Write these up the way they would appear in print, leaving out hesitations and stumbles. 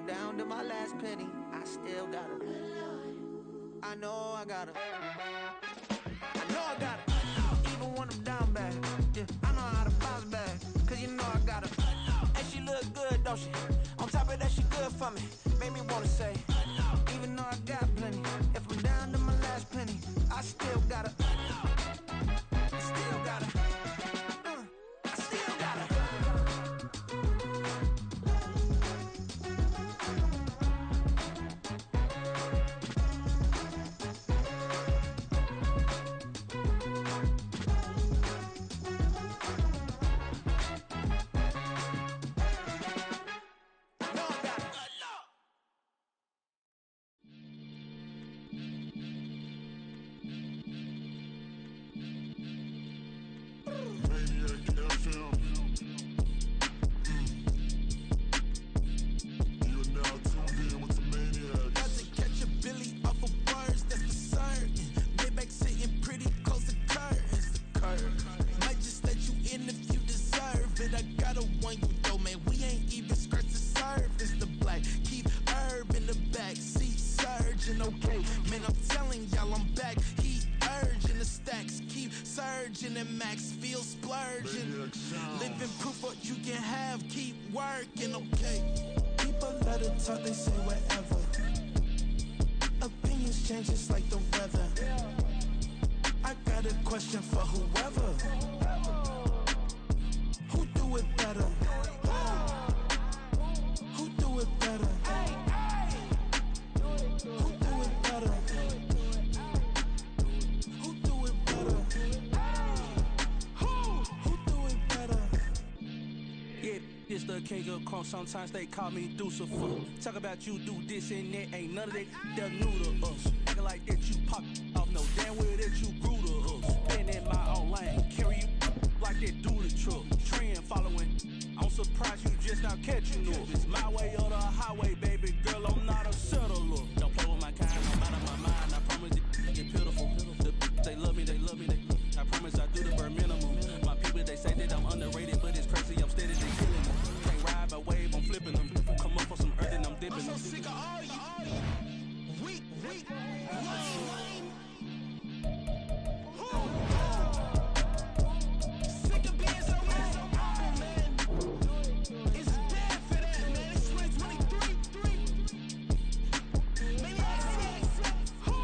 I'm down to my last penny, I still gotta. I know I gotta. I know I gotta. Even when I'm down bad, yeah, I know how to bounce back. Cause you know I gotta. And she look good, don't she? On top of that, she good for me. Made me wanna say, even though I got plenty, if I'm down to my last penny, I still gotta. I still gotta. I still gotta. They say whatever. Opinions change just like the weather. I got a question for whoever. Who do it better? Who do it better? Who do it better? Who do it better? Who do it better? Yeah. It's the king of crunk, sometimes they call me Deucifer. Talk about you do this and that, ain't none of that, they're new to us. Acting like that you pop off, no damn well that you grew to us. Been in my own lane, carry you like that do the truck. Trend following, I'm surprised you just now catching up. It's my way or the highway, baby girl, I'm not a settler. Don't play with my kind, I'm out of my mind, I promise it get pitiful. They love me, they love me, I promise I do the bare minimum. My people, they say that I'm underrated, but it's crazy, I'm steady, they killing me. Can't ride my wave, I'm flipping them. Come up for some earth and I'm dipping them. I'm so sick of all you. Weak, lame. Sick of being so humble, man. It's dead for that, man. It's 2023. Maniacs. Who?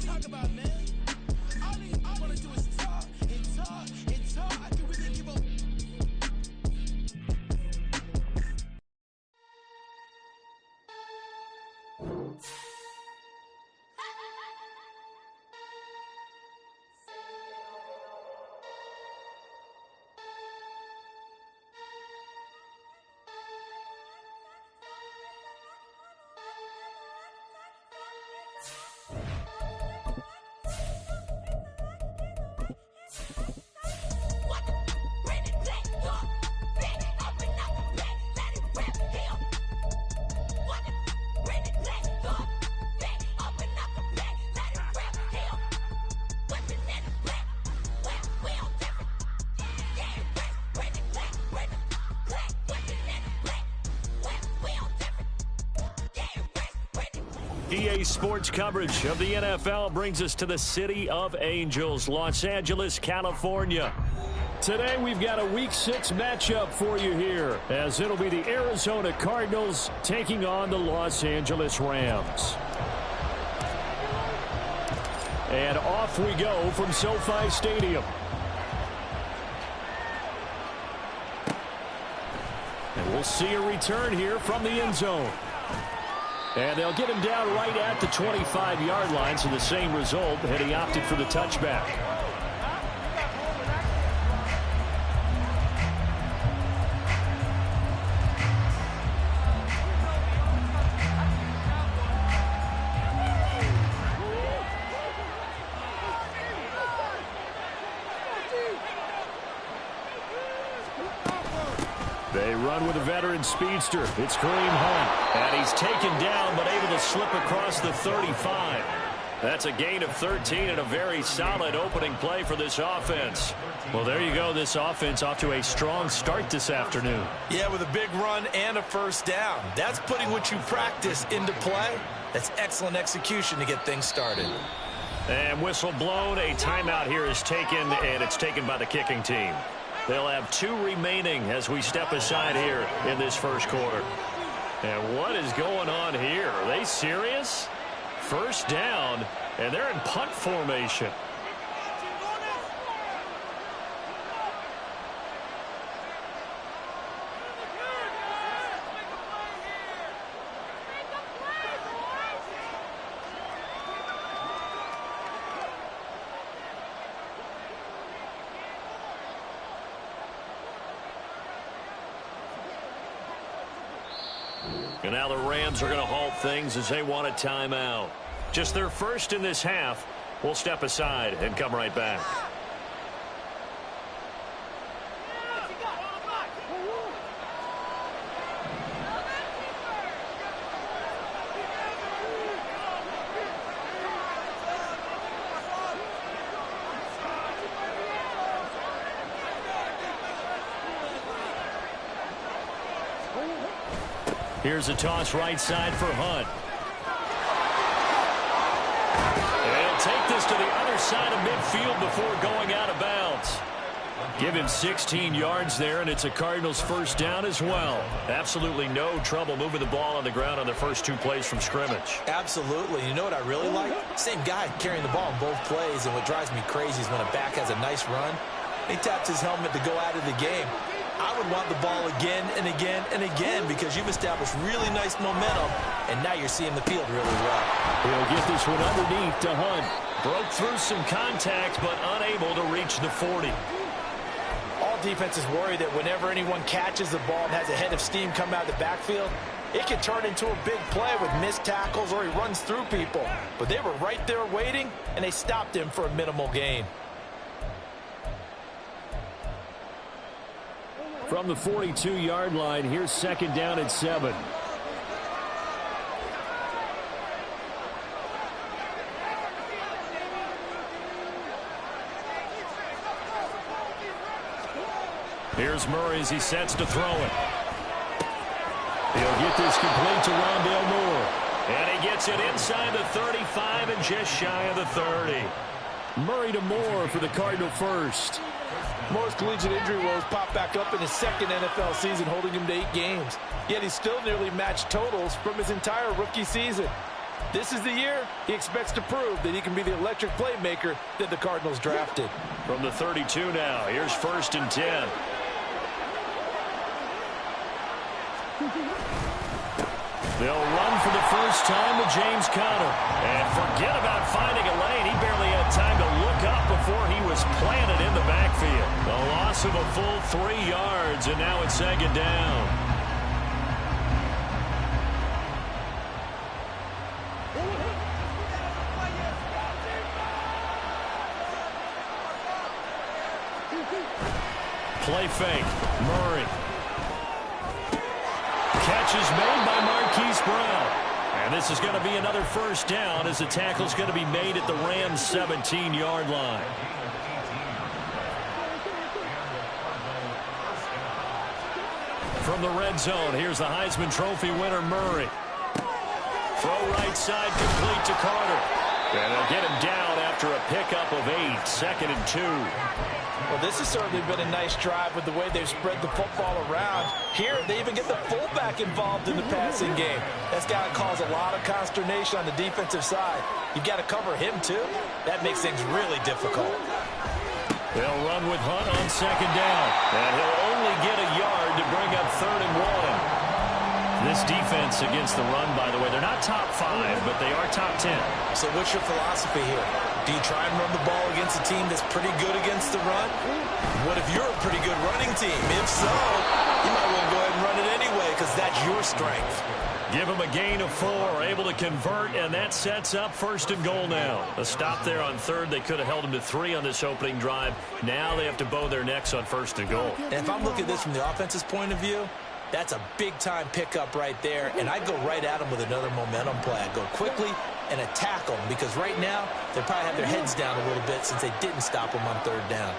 Talk about, man. All I wanna do is talk and talk and talk. I can really give up. EA Sports coverage of the NFL brings us to the City of Angels, Los Angeles, California. Today we've got a Week 6 matchup for you here, as it'll be the Arizona Cardinals taking on the Los Angeles Rams. And off we go from SoFi Stadium. And we'll see a return here from the end zone. And they'll get him down right at the 25-yard line, so the same result, and he opted for the touchback. They run with a veteran speedster. It's Kareem Hunt. And he's taken down, but able to slip across the 35. That's a gain of 13 and a very solid opening play for this offense. Well, there you go. This offense off to a strong start this afternoon. Yeah, with a big run and a first down. That's putting what you practice into play. That's excellent execution to get things started. And whistle blown. A timeout here is taken, and it's taken by the kicking team. They'll have 2 remaining as we step aside here in this first quarter. And what is going on here? Are they serious? First down, and they're in punt formation. And now the Rams are going to halt things as they want a timeout. Just their first in this half. We'll step aside and come right back. Here's a toss right side for Hunt. They'll take this to the other side of midfield before going out of bounds. Give him 16 yards there, and it's a Cardinals first down as well. Absolutely no trouble moving the ball on the ground on the first 2 plays from scrimmage. Absolutely. You know what I really like? Same guy carrying the ball in both plays, and what drives me crazy is when a back has a nice run, he taps his helmet to go out of the game. I would want the ball again and again and again because you've established really nice momentum, and now you're seeing the field really well. He'll get this one underneath to Hunt. Broke through some contact, but unable to reach the 40. All defenses worry that whenever anyone catches the ball and has a head of steam come out of the backfield, it can turn into a big play with missed tackles or he runs through people. But they were right there waiting, and they stopped him for a minimal gain. From the 42-yard line, here's second down at 7. Here's Murray as he sets to throw it. He'll get this complete to Rondale Moore. And he gets it inside the 35 and just shy of the 30. Murray to Moore for the Cardinal first. Moore's collegiate injury woes popped back up in his second NFL season, holding him to 8 games. Yet he still nearly matched totals from his entire rookie season. This is the year he expects to prove that he can be the electric playmaker that the Cardinals drafted. From the 32 now, here's first and 10. They'll run for the first time with James Conner. And forget about finding a lane. He barely had time to look up before he was planted in the backfield. A loss of a full 3 yards, and now it's second down. Play fake. Murray. Catch is made by Marquise Brown. And this is going to be another first down as the tackle's going to be made at the Rams' 17-yard line. From the red zone, here's the Heisman Trophy winner, Murray. Throw right side complete to Carter. And they'll get him down after a pickup of 8, second and 2. Well, this has certainly been a nice drive with the way they've spread the football around. Here, they even get the fullback involved in the passing game. That's got to cause a lot of consternation on the defensive side. You've got to cover him, too. That makes things really difficult. They'll run with Hunt on second down. And he'll only get a yard to bring up third and 1. This defense against the run, by the way, they're not top 5, but they are top 10. So what's your philosophy here? Do you try and run the ball against a team that's pretty good against the run? What if you're a pretty good running team? If so, you might want to go ahead and run it anyway because that's your strength. Give them a gain of 4, able to convert, and that sets up first and goal now. A stop there on third. They could have held them to 3 on this opening drive. Now they have to bow their necks on first and goal. And if I'm looking at this from the offense's point of view, that's a big-time pickup right there, and I'd go right at him with another momentum play. I'd go quickly, and attack them, because right now they probably have their heads down a little bit since they didn't stop them on third down.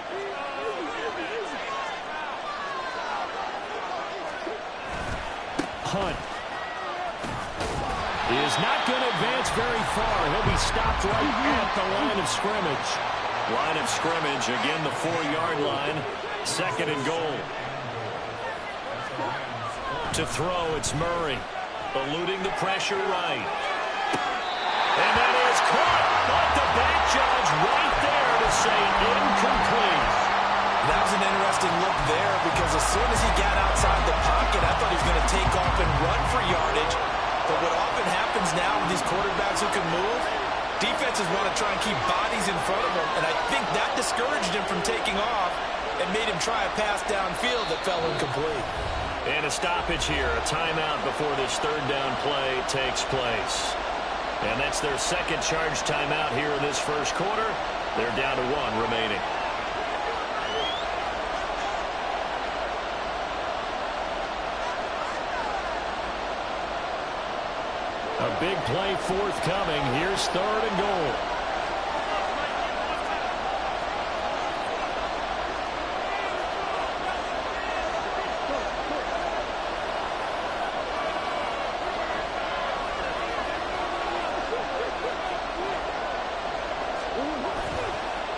Hunt is not going to advance very far. He'll be stopped right at the line of scrimmage. Line of scrimmage, again the 4-yard line. Second and goal. To throw, it's Murray. Eluding the pressure right. And that is caught. But the back judge right there to say incomplete. That was an interesting look there, because as soon as he got outside the pocket, I thought he was going to take off and run for yardage. But what often happens now with these quarterbacks who can move, defenses want to try and keep bodies in front of them, and I think that discouraged him from taking off and made him try a pass downfield that fell incomplete. And a stoppage here, a timeout before this third down play takes place. And that's their second charge timeout here in this first quarter. They're down to 1 remaining. A big play forthcoming. Here's third and goal.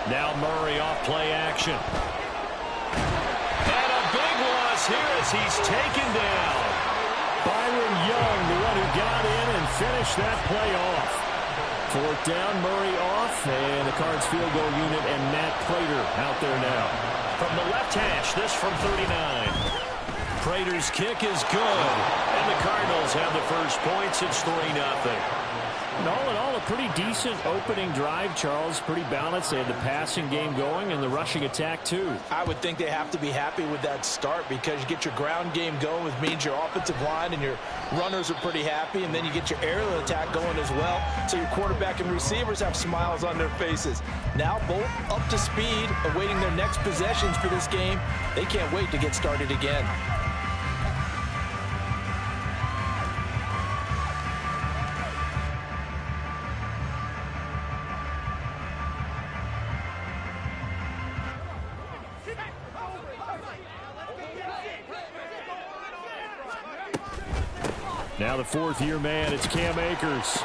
Now Murray off play action. And a big loss here as he's taken down. Byron Young, the one who got in and finished that play off. Fourth down, Murray off, and the Cards field goal unit and Matt Prater out there now. From the left hash, this from 39. Prater's kick is good, and the Cardinals have the first points. It's 3-0. And all in all, a pretty decent opening drive, Charles. Pretty balanced. They had the passing game going and the rushing attack, too. I would think they have to be happy with that start, because you get your ground game going, which means your offensive line and your runners are pretty happy, and then you get your aerial attack going as well, so your quarterback and receivers have smiles on their faces. Now both up to speed, awaiting their next possessions for this game. They can't wait to get started again. Now the fourth-year man, it's Cam Akers.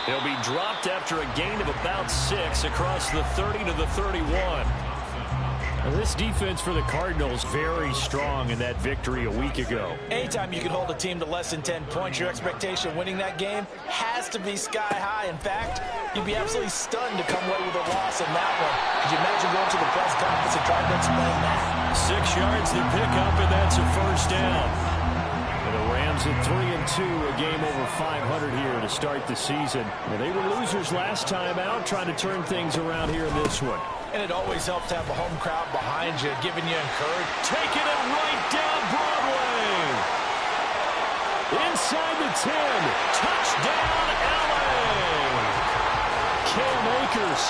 He'll be dropped after a gain of about 6 across the 30 to the 31. Now this defense for the Cardinals very strong in that victory a week ago. Anytime you can hold a team to less than 10 points, your expectation of winning that game has to be sky high. In fact, you'd be absolutely stunned to come away with a loss in that one. Could you imagine going to the press conference and trying to explain that? 6 yards the pickup, and that's a first down. And the Rams at 3-2, a game over 500 here to start the season. Well, they were losers last time out, trying to turn things around here in this one. And it always helps to have a home crowd behind you, giving you encouragement. Taking it right down Broadway. Inside the 10. Touchdown, LA. Cam Akers,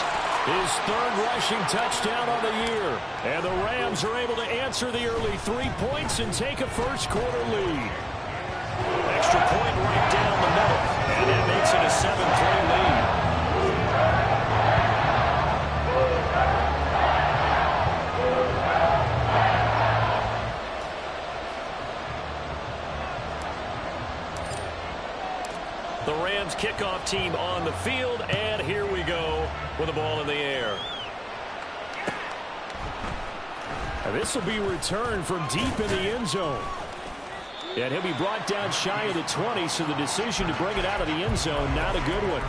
his third rushing touchdown on the year. And the Rams are able to answer the early 3 points and take a first quarter lead. Extra point right down the middle. And that makes it a 7-3 lead. The Rams kickoff team on the field, and here we go with the ball in the air. And this will be returned from deep in the end zone. And he'll be brought down shy of the 20, so the decision to bring it out of the end zone, not a good one.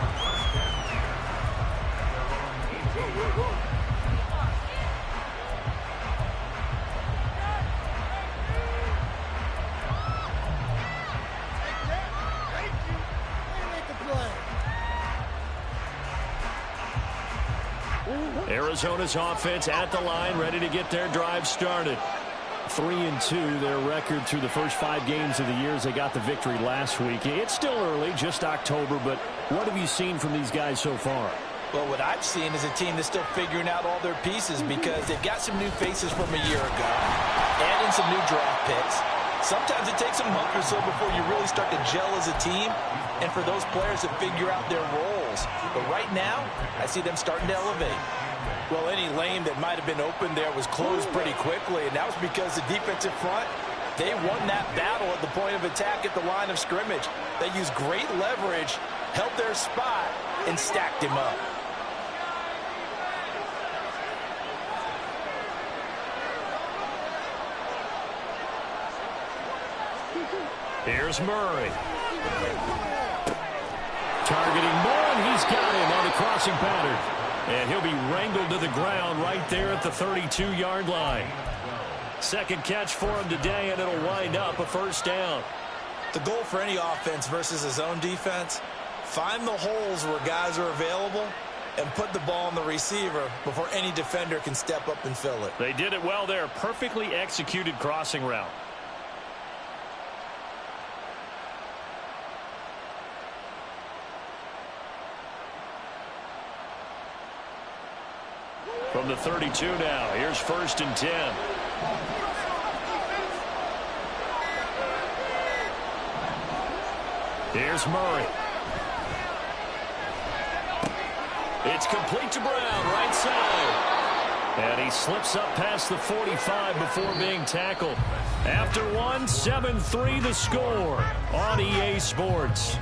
Arizona's offense at the line, ready to get their drive started. 3-2, their record through the first 5 games of the year as they got the victory last week. It's still early, just October, but what have you seen from these guys so far? Well, what I've seen is a team that's still figuring out all their pieces, because they've got some new faces from a year ago and in some new draft picks. Sometimes it takes a month or so before you really start to gel as a team, and for those players to figure out their role. close. But right now, I see them starting to elevate. Well, any lane that might have been open there was closed pretty quickly, and that was because the defensive front, they won that battle at the point of attack at the line of scrimmage. They used great leverage, held their spot, and stacked him up. Here's Murray. Targeting Moore, and he's got him on the crossing pattern. And he'll be wrangled to the ground right there at the 32-yard line. Second catch for him today, and it'll wind up a first down. The goal for any offense versus a zone defense, find the holes where guys are available and put the ball on the receiver before any defender can step up and fill it. They did it well there. Perfectly executed crossing route. From the 32 now, here's 1st and 10. Here's Murray. It's complete to Brown, right side. And he slips up past the 45 before being tackled. After one, 7-3 the score on EA Sports.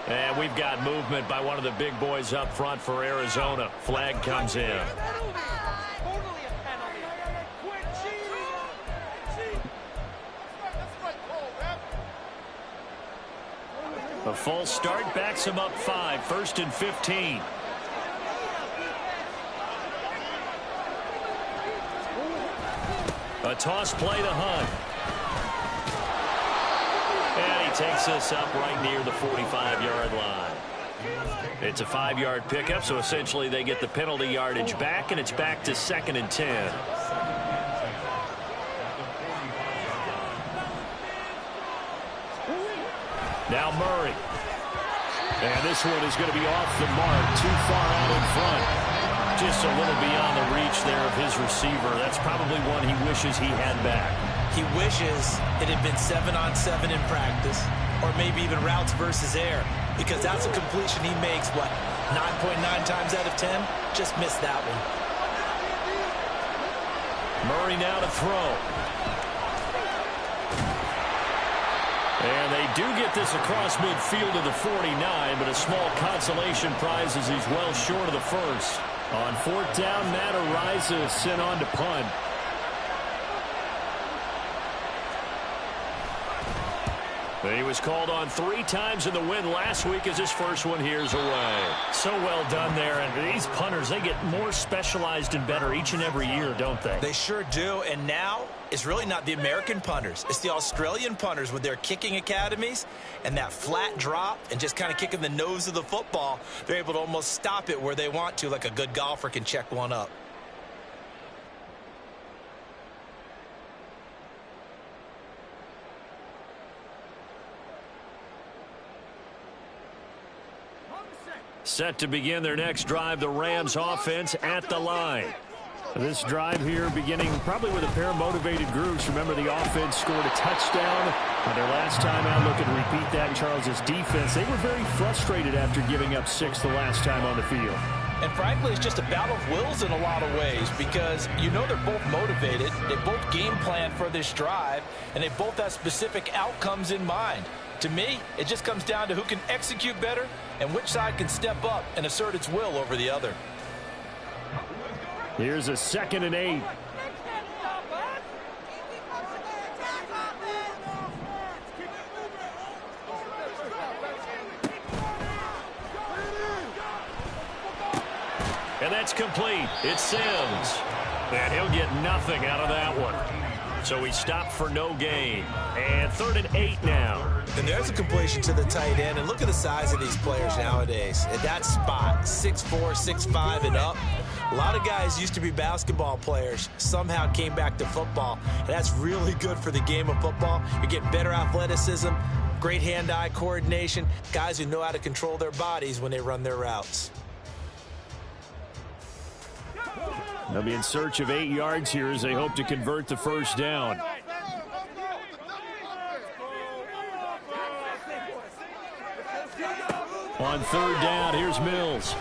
And we've got movement by one of the big boys up front for Arizona. Flag comes in. A false start backs him up 5. 1st and 15. A toss play to Hunt. And he takes us up right near the 45-yard line. It's a 5-yard pickup, so essentially they get the penalty yardage back, and it's back to 2nd and 10. Now Murray. And this one is going to be off the mark, too far out in front. Just a little beyond the reach there of his receiver. That's probably one he wishes he had back. He wishes it had been 7-on-7 in practice, or maybe even routes versus air, because that's a completion he makes, what, 9.9 times out of 10? Just missed that one. Murray now to throw. And they do get this across midfield to the 49, but a small consolation prize as he's well short of the first. On 4th down, Matt Ariza sent on to punt. He was called on 3 times in the win last week as his first one here's away. So well done there. And these punters, they get more specialized and better each and every year, don't they? They sure do. And now it's really not the American punters. It's the Australian punters with their kicking academies and that flat drop and just kind of kicking the nose of the football. They're able to almost stop it where they want to, like a good golfer can check one up. Set to begin their next drive, the Rams offense at the line. This drive here beginning probably with a pair of motivated groups. Remember, the offense scored a touchdown on their last time out. Looking to repeat that. Charles's defense, they were very frustrated after giving up 6 the last time on the field. And frankly, it's just a battle of wills in a lot of ways, because you know they're both motivated. They both game plan for this drive, and they both have specific outcomes in mind. To me, it just comes down to who can execute better and which side can step up and assert its will over the other. Here's a 2nd and 8. And that's complete. It's Sims. And he'll get nothing out of that one. So he stopped for no gain. And 3rd and 8 now. And there's a completion to the tight end. And look at the size of these players nowadays. At that spot, 6'4", 6'5", and up. A lot of guys used to be basketball players, somehow came back to football. And that's really good for the game of football. You're getting better athleticism, great hand-eye coordination, guys who know how to control their bodies when they run their routes. They'll be in search of 8 yards here as they hope to convert the first down. On 3rd down, here's Mills.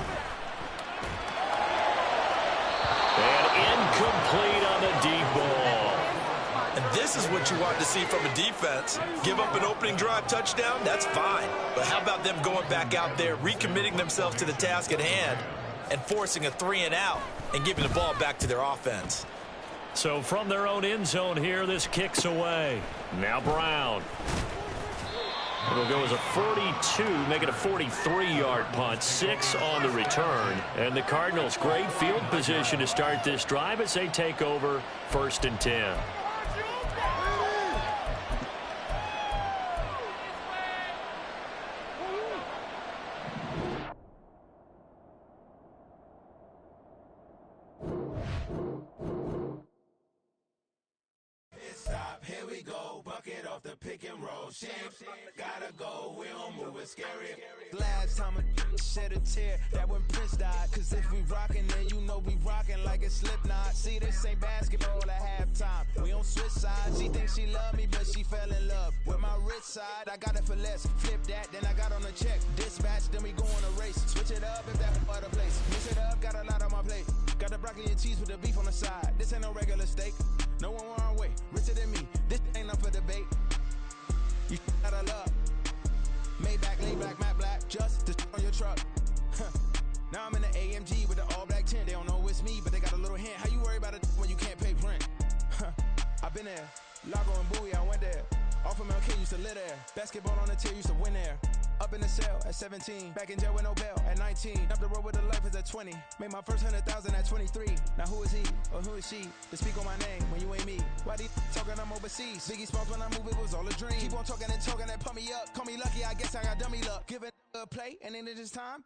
And incomplete on the deep ball. And this is what you want to see from a defense. Give up an opening drive touchdown, that's fine. But how about them going back out there, recommitting themselves to the task at hand, and forcing a 3-and-out and giving the ball back to their offense. So from their own end zone here, this kicks away. Now Brown. It'll go as a 42, make it a 43-yard punt, 6 on the return. And the Cardinals, great field position to start this drive as they take over 1st and 10. Here we go, bucket off the pick and roll. Shit, gotta go, we don't move it scary. Last time a shed a tear, that when Prince died. Cause if we rockin', then you know we rockin' like a Slipknot. See, this ain't basketball at halftime. We on switch sides. She thinks she love me, but she fell in love with my rich side. I got it for less. Flip that, then I got on a check. Dispatch, then we go on a race. Switch it up if that other place. Mix it up, got a lot on my plate. Got the broccoli and cheese with the beef on the side. This ain't no regular steak. No one wrong way, richer than me. This ain't up for debate. You out of luck. Maybach, lay black, matte black, just to on your truck. Now I'm in the AMG with the all black tint. They don't know it's me, but they got a little hint. How you worry about it when you can't pay rent? I've been there. Lago and Bowie, I went there. Off of MLK, used to live there. Basketball on the tier, used to win there. Up in the cell at 17. Back in jail with no bail at 19. Up the road with the life is at 20. Made my first 100,000 at 23. Now who is he or who is she to speak on my name when you ain't me? Why they talking I'm overseas? Biggie Smalls when I move, it was all a dream. Keep on talking and pump me up. Call me lucky, I guess I got dummy luck. Give it a play and then it is time.